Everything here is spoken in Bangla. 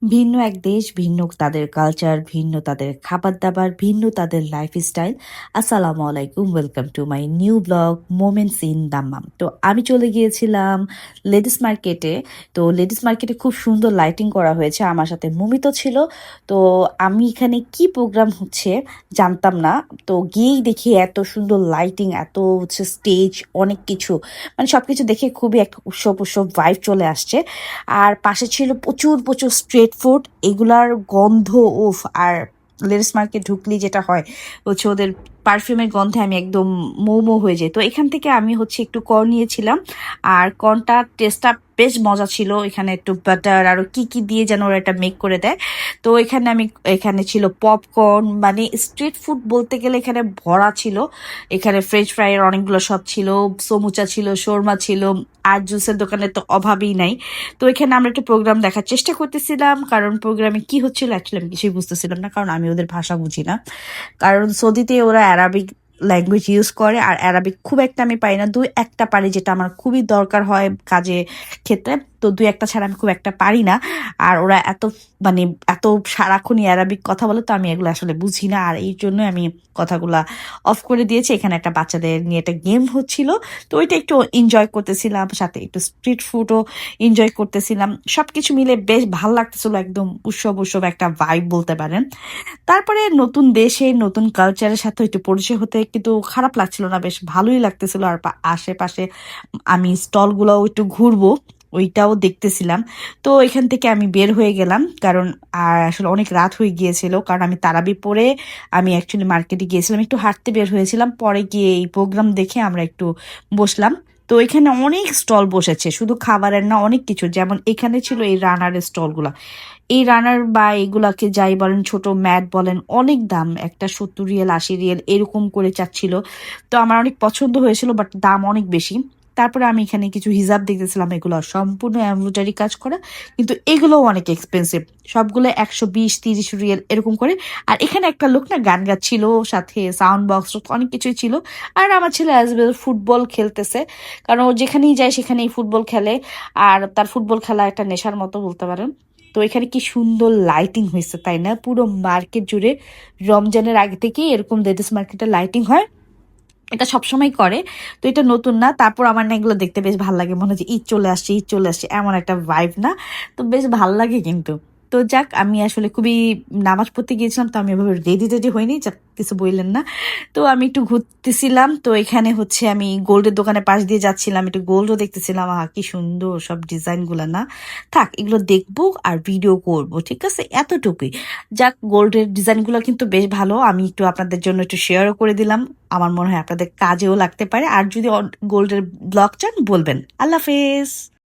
ভিন্ন এক দেশ, ভিন্ন তাদের কালচার, ভিন্ন তাদের খাবার-দাবার, ভিন্ন তাদের লাইফস্টাইল। আসসালামু আলাইকুম। Welcome to my new blog moments in Dammam. তো আমি চলে গিয়েছিলাম লেডিস মার্কেটে। তো লেডিস মার্কেটে খুব সুন্দর লাইটিং করা হয়েছে। আমার সাথে মুমিত ছিল। তো আমি এখানে কি প্রোগ্রাম হচ্ছে জানতাম না। তো গিয়েই দেখি এত সুন্দর লাইটিং, এত হচ্ছে স্টেজ, অনেক কিছু। মানে সবকিছু দেখে খুবই একটা উৎসব ভাইব চলে আসছে। আর পাশে ছিল প্রচুর প্রচুর স্ট্রিট ফুড, এগুলার গন্ধ উফ। আর লেডিস মার্কেট ঢুকলেই যেটা হয় হচ্ছে ওদের পারফিউমের গন্ধে আমি একদম মৌ হয়ে যাই। তো এখান থেকে আমি হচ্ছে একটু কর্ন নিয়েছিলাম। আর কর্নটার টেস্টটা বেশ মজা ছিল। এখানে একটু বাটার আরো কি কি দিয়ে যেন ওরা এটা মেক করে দেয়। তো এখানে ছিল পপকর্ন, মানে স্ট্রিট ফুড বলতে গেলে এখানে ভরা ছিল। এখানে ফ্রেঞ্চ ফ্রাইয়ের অনেকগুলো শপ ছিল, সমুচা ছিল, শোরমা ছিল। আর জুসের দোকানে তো অভাবই নাই। তো এখানে আমরা একটা প্রোগ্রাম দেখার চেষ্টা করতেছিলাম, কারণ প্রোগ্রামে কি হচ্ছিল অ্যাকচুয়ালি আমি কিছুই বুঝতেছিলাম না, কারণ আমি ওদের ভাষা বুঝি না। কারণ সৌদিতে ওরা অ্যারাবিক ল্যাঙ্গুয়েজ ইউজ করে, আর অ্যারাবিক খুব একটা আমি পাই না, দুই একটা পারি, যেটা আমার খুবই দরকার হয় কাজে ক্ষেত্রে। তো দুই একটা ছাড়া আমি খুব একটা পারি না। আর ওরা এত মানে এত সারাক্ষণই অ্যারাবিক কথা বলে, তো আমি এগুলো আসলে বুঝি না, আর এই জন্য আমি কথাগুলা অফ করে দিয়েছি। এখানে একটা বাচ্চাদের নিয়ে একটা গেম হচ্ছিল, তো ওইটা একটু এনজয় করতেছিলাম, সাথে একটু স্ট্রিট ফুডও এনজয় করতেছিলাম। সবকিছু মিলে বেশ ভালো লাগতেছিল, একদম উৎসব একটা ভাইব বলতে পারেন। তারপরে নতুন দেশে নতুন কালচারের সাথে একটু পরিচয় হতে কিন্তু খারাপ লাগছিল না, বেশ ভালোই লাগতেছিল। আর আশেপাশে আমি স্টলগুলোও একটু ঘুরবো, ওইটাও দেখতেছিলাম। তো এখান থেকে আমি বের হয়ে গেলাম, কারণ আর আসলে অনেক রাত হয়ে গিয়েছিল, কারণ আমি তারাবি পরে আমি অ্যাকচুয়ালি মার্কেটে গিয়েছিলাম, একটু হাঁটতে বের হয়েছিলাম, পরে গিয়ে এই প্রোগ্রাম দেখে আমরা একটু বসলাম। তো এখানে অনেক স্টল বসেছে, শুধু খাবারের না, অনেক কিছু। যেমন এখানে ছিল এই রানারের স্টলগুলা। এই রানার বা এগুলাকে যাই বলেন, ছোট ম্যাট বলেন, অনেক দাম, একটা 70 রিয়াল 80 রিয়াল এরকম করে চাচ্ছিল। তো আমার অনেক পছন্দ হয়েছিল, বাট দাম অনেক বেশি। তারপরে আমি এখানে কিছু হিজাব দেখতেছিলাম, এগুলো সম্পূর্ণ এমব্রয়ডারি কাজ করা, কিন্তু এগুলোও অনেক এক্সপেন্সিভ। সবগুলো 120-30 রিয়াল এরকম করে। আর এখানে একটা লোক না গান গাচ্ছিল, সাথে সাউন্ড বক্স অনেক কিছুই ছিল। আর আমার ছেলে অ্যাজ ওয়েল ফুটবল খেলতেছে, কারণ ও যেখানেই যায় সেখানেই ফুটবল খেলে। আর তার ফুটবল খেলা একটা নেশার মতো বলতে পারেন। তো এখানে কি সুন্দর লাইটিং হয়েছে, তাই না? পুরো মার্কেট জুড়ে রমজানের আগে থেকেই এরকম লেডিস মার্কেটে লাইটিং হয়, এটা সবসময় করে। তো এটা নতুন না। তারপর আমার না এগুলো দেখতে বেশ ভালো লাগে, মনে হচ্ছে ঈদ চলে আসছে, ঈদ চলে আসছে, এমন একটা ভাইব না? তো বেশ ভাল লাগে কিন্তু। তো যাক, আমি আসলে খুবই নামাজ পড়তে গিয়েছিলাম, তো আমি এভাবে রেডি টেডি হইনি, যাক কিছু বললেন না। তো আমি একটু ঘুরতেছিলাম, তো এখানে হচ্ছে আমি গোল্ডের দোকানের পাশ দিয়ে যাচ্ছিলাম, একটু গোল্ডও দেখতেছিলাম। কি সুন্দর সব ডিজাইনগুলো না! থাক, এগুলো দেখবো আর ভিডিও করব, ঠিক আছে, এতটুকুই। যাক, গোল্ডের ডিজাইনগুলো কিন্তু বেশ ভালো, আমি একটু আপনাদের জন্য একটু শেয়ারও করে দিলাম। আমার মনে হয় আপনাদের কাজেও লাগতে পারে। আর যদি গোল্ডের ব্লগ চান বলবেন। আল্লাহ হাফেজ।